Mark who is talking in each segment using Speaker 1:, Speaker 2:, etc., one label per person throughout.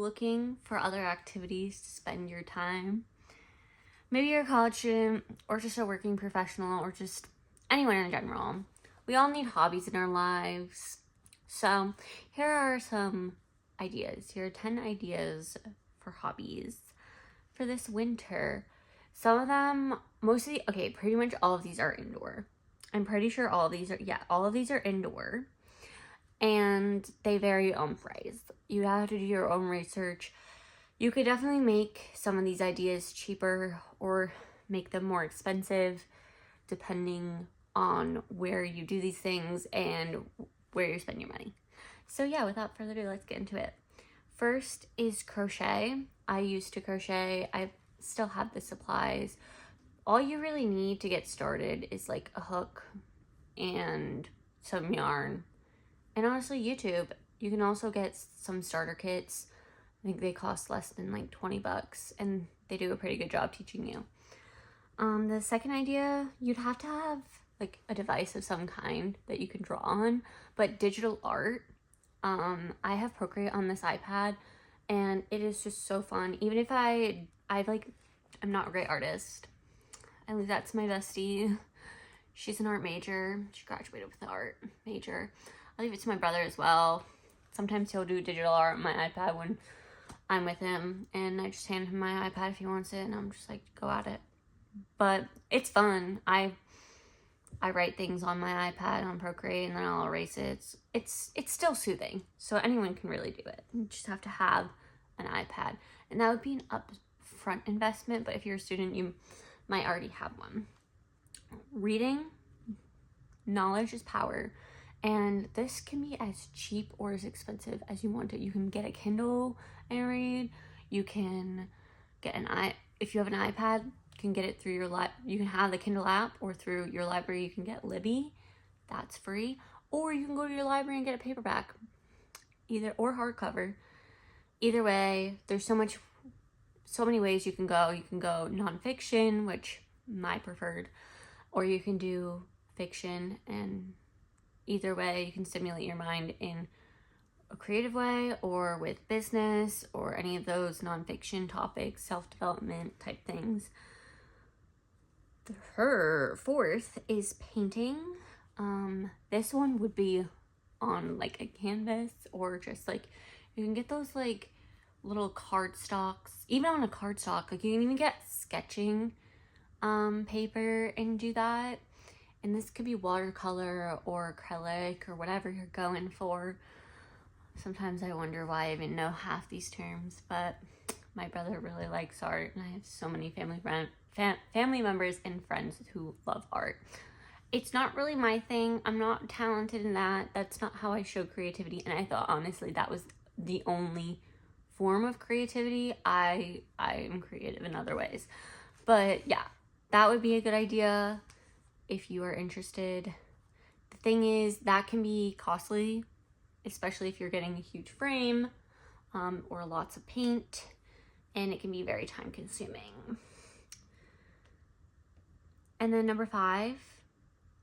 Speaker 1: looking for other activities to spend your time, maybe you're a college student or just a working professional or just anyone in general, we all need hobbies in our lives. So here are some ideas. Here are 10 ideas for hobbies for this winter. Some of them, pretty much all of these are indoor. I'm pretty sure all of these are indoor. And they vary on price. You have to do your own research. You could definitely make some of these ideas cheaper or make them more expensive depending on where you do these things and where you spend your money. So yeah, without further ado, let's get into it. First is crochet. I used to crochet. I still have the supplies. All you really need to get started is like a hook and some yarn. And honestly, YouTube. You can also get some starter kits. I think they cost less than like 20 bucks and they do a pretty good job teaching you. The second idea, you'd have to have like a device of some kind that you can draw on, but digital art. I have Procreate on this iPad and it is just so fun. Even if I'm not a great artist. I leave that to my bestie. She's an art major. She graduated with an art major. I leave it to my brother as well. Sometimes he'll do digital art on my iPad when I'm with him, and I just hand him my iPad if he wants it, and I'm just like, go at it. But it's fun. I write things on my iPad on Procreate, and then I'll erase it. It's still soothing, so anyone can really do it. You just have to have an iPad, and that would be an upfront investment, but if you're a student, you might already have one. Reading, knowledge is power. And this can be as cheap or as expensive as you want it. You can get a Kindle and read. You can get if you have an iPad, you can get it through you can have the Kindle app, or through your library you can get Libby. That's free. Or you can go to your library and get a paperback, or hardcover. Either way, there's so many ways you can go. You can go nonfiction, which my preferred, or you can do fiction, and either way, you can stimulate your mind in a creative way or with business or any of those nonfiction topics, self-development type things. Her fourth is painting. This one would be on like a canvas, or just like, you can get those like little cardstocks, even on a cardstock. Like you can even get sketching paper and do that. And this could be watercolor or acrylic or whatever you're going for. Sometimes I wonder why I even know half these terms, but my brother really likes art, and I have so many family members and friends who love art. It's not really my thing. I'm not talented in that. That's not how I show creativity. And I thought, honestly, that was the only form of creativity. I am creative in other ways. But yeah, that would be a good idea if you are interested. The thing is, that can be costly, especially if you're getting a huge frame or lots of paint, and it can be very time consuming. And then number 5,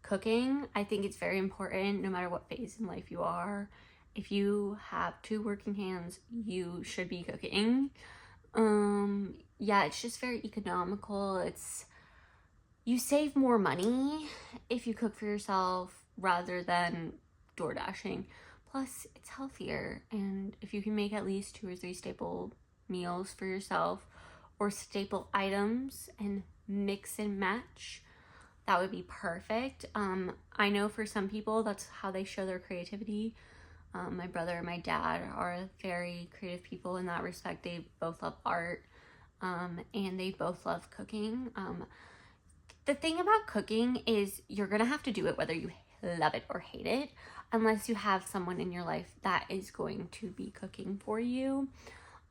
Speaker 1: cooking. I think it's very important no matter what phase in life you are. If you have 2 working hands, you should be cooking. Yeah, it's just very economical. You save more money if you cook for yourself rather than door dashing. Plus, it's healthier. And if you can make at least 2 or 3 staple meals for yourself, or staple items, and mix and match, that would be perfect. I know for some people, that's how they show their creativity. My brother and my dad are very creative people in that respect. They both love art, and they both love cooking. The thing about cooking is you're gonna have to do it whether you love it or hate it, unless you have someone in your life that is going to be cooking for you.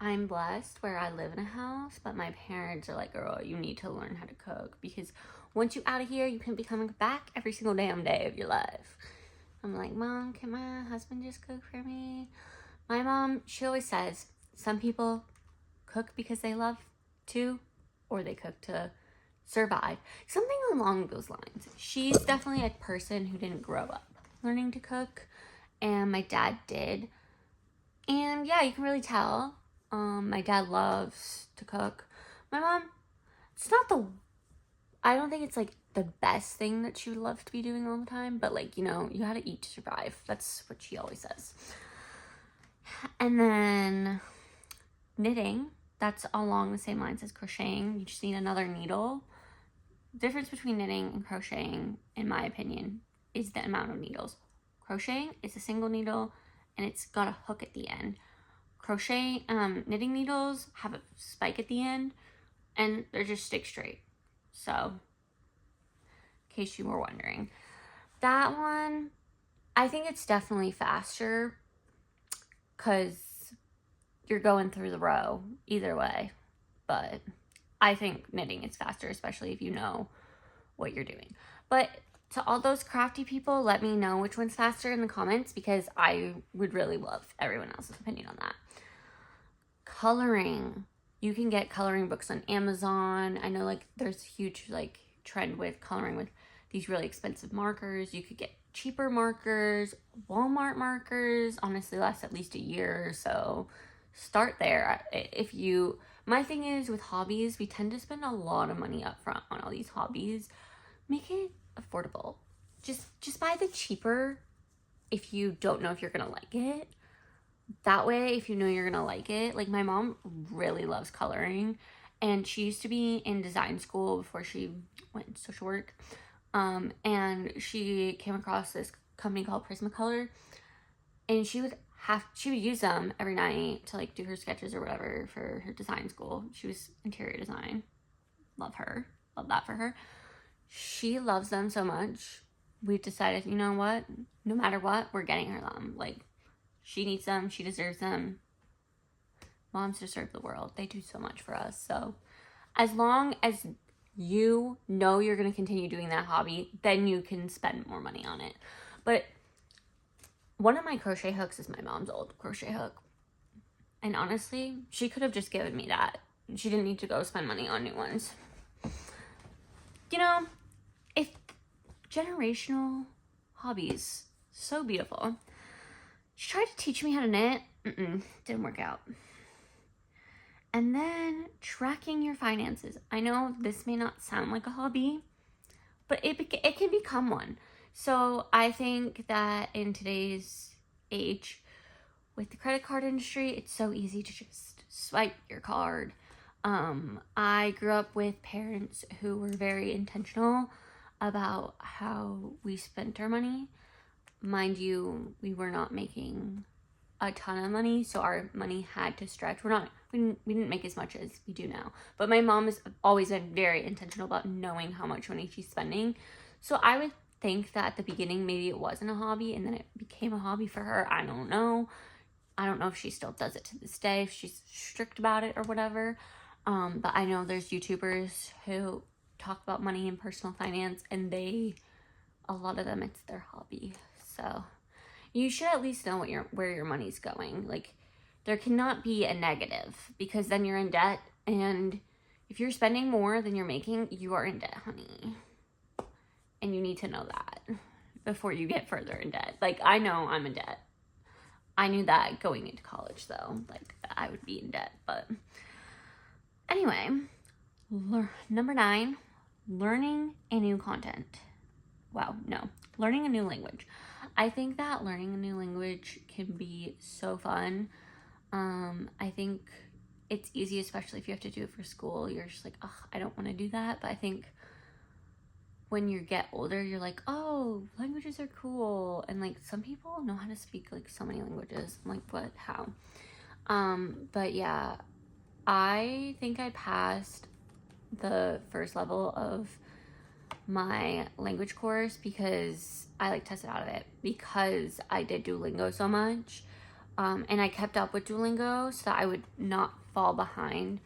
Speaker 1: I'm blessed where I live in a house, but my parents are like, girl, you need to learn how to cook, because once you're out of here, you can be coming back every single damn day of your life. I'm like, Mom, can my husband just cook for me? My mom, she always says, some people cook because they love to, or they cook to survive. Something along those lines. She's definitely a person who didn't grow up learning to cook, and my dad did. And yeah, you can really tell My dad loves to cook. My mom, it's not the, I don't think it's like the best thing that she would love to be doing all the time, but like, you know, you gotta eat to survive. That's what she always says. And then knitting, that's along the same lines as crocheting. You just need another needle. The difference between knitting and crocheting, in my opinion, is the amount of needles. Crocheting is a single needle and it's got a hook at the end. Knitting needles have a spike at the end and they're just stick straight. So, in case you were wondering, that one, I think it's definitely faster because you're going through the row either way. But I think knitting is faster, especially if you know what you're doing. But to all those crafty people, let me know which one's faster in the comments because I would really love everyone else's opinion on that. Coloring. You can get coloring books on Amazon. I know like there's a huge like trend with coloring with these really expensive markers. You could get cheaper markers, Walmart markers, honestly last at least a year or so. Start there. My thing is with hobbies, we tend to spend a lot of money up front on all these hobbies. Make it affordable. Just buy the cheaper if you don't know if you're gonna like it. That way, if you know you're gonna like it, like my mom really loves coloring and she used to be in design school before she went into social work. And she came across this company called Prismacolor and she would use them every night to like do her sketches or whatever for her design school. She was interior design. Love her. Love that for her. She loves them so much. We've decided, you know what? No matter what, we're getting her them. Like, she needs them. She deserves them. Moms deserve the world. They do so much for us. So, as long as you know you're going to continue doing that hobby, then you can spend more money on it. But one of my crochet hooks is my mom's old crochet hook. And honestly, she could have just given me that. She didn't need to go spend money on new ones. You know, if generational hobbies, so beautiful. She tried to teach me how to knit. Didn't work out. And then tracking your finances. I know this may not sound like a hobby, but it can become one. So I think that in today's age, with the credit card industry, it's so easy to just swipe your card. I grew up with parents who were very intentional about how we spent our money. Mind you, we were not making a ton of money, so our money had to stretch. We didn't make as much as we do now. But my mom has always been very intentional about knowing how much money she's spending. So I would think that at the beginning, maybe it wasn't a hobby and then it became a hobby for her. I don't know. I don't know if she still does it to this day, if she's strict about it or whatever. But I know there's YouTubers who talk about money and personal finance, and a lot of them, it's their hobby. So you should at least know where your money's going. Like, there cannot be a negative because then you're in debt, and if you're spending more than you're making, you are in debt, honey. And you need to know that before you get further in debt. Like, I know I'm in debt. I knew that going into college, though, like, I would be in debt. But anyway, number 9, learning a new content. Learning a new language. I think that learning a new language can be so fun. I think it's easy, especially if you have to do it for school. You're just like, oh, I don't want to do that. But I think when you get older, you're like, oh, languages are cool. And like, some people know how to speak like so many languages. I'm like, what? How? But yeah, I think I passed the first level of my language course because I like tested out of it because I did Duolingo so much. And I kept up with Duolingo so that I would not fall behind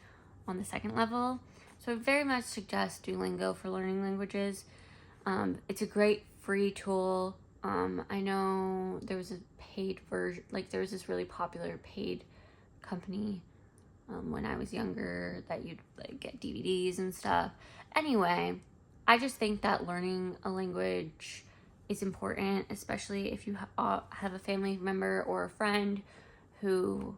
Speaker 1: on the second level. So I very much suggest Duolingo for learning languages. It's a great free tool. I know there was a paid version, like there was this really popular paid company when I was younger that you'd like get DVDs and stuff. Anyway, I just think that learning a language is important, especially if you have a family member or a friend who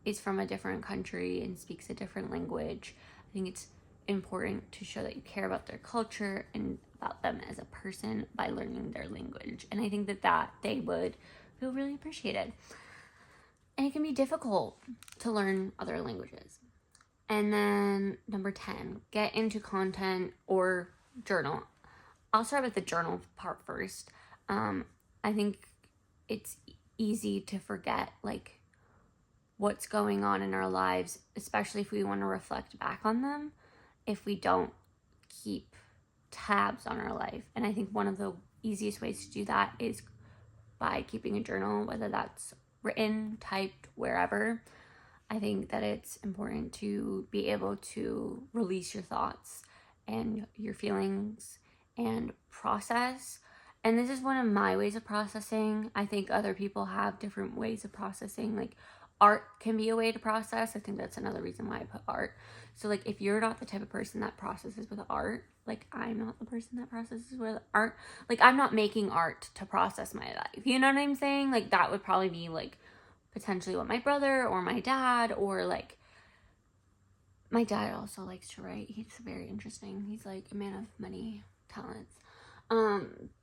Speaker 1: is from a different country and speaks a different language, I think it's important to show that you care about their culture and about them as a person by learning their language. And I think that they would feel really appreciated. And it can be difficult to learn other languages. And then number 10, get into content or journal. I'll start with the journal part first. I think it's easy to forget like what's going on in our lives, especially if we want to reflect back on them, if we don't keep tabs on our life. And I think one of the easiest ways to do that is by keeping a journal, whether that's written, typed, wherever. I think that it's important to be able to release your thoughts and your feelings and process. And this is one of my ways of processing. I think other people have different ways of processing. Like art can be a way to process. I think that's another reason why I put art. So like if you're not the type of person that processes with art, like I'm not the person that processes with art, like I'm not making art to process my life. You know what I'm saying? Like that would probably be like potentially what my brother or my dad, or like my dad also likes to write. He's very interesting. He's like a man of many talents.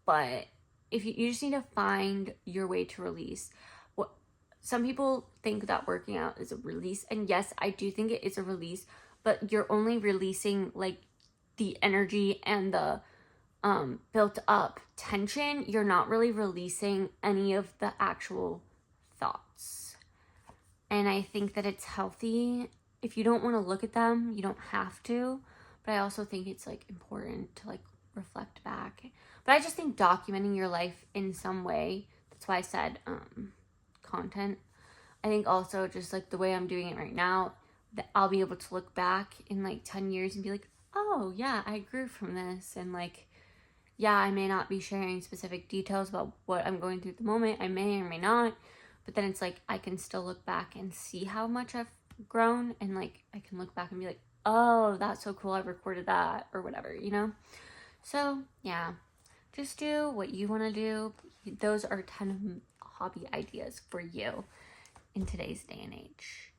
Speaker 1: But if you just need to find your way to release. What some people think that working out is a release, and yes, I do think it is a release, but you're only releasing like the energy and the built up tension. You're not really releasing any of the actual thoughts. And I think that it's healthy. If you don't want to look at them, you don't have to. But I also think it's like important to like reflect back. But I just think documenting your life in some way, that's why I said content. I think also just like the way I'm doing it right now, that I'll be able to look back in like 10 years and be like, oh yeah, I grew from this. And like, yeah, I may not be sharing specific details about what I'm going through at the moment. I may or may not. But then it's like, I can still look back and see how much I've grown. And like, I can look back and be like, oh, that's so cool. I recorded that or whatever, you know? So yeah, just do what you want to do. Those are 10 hobby ideas for you in today's day and age.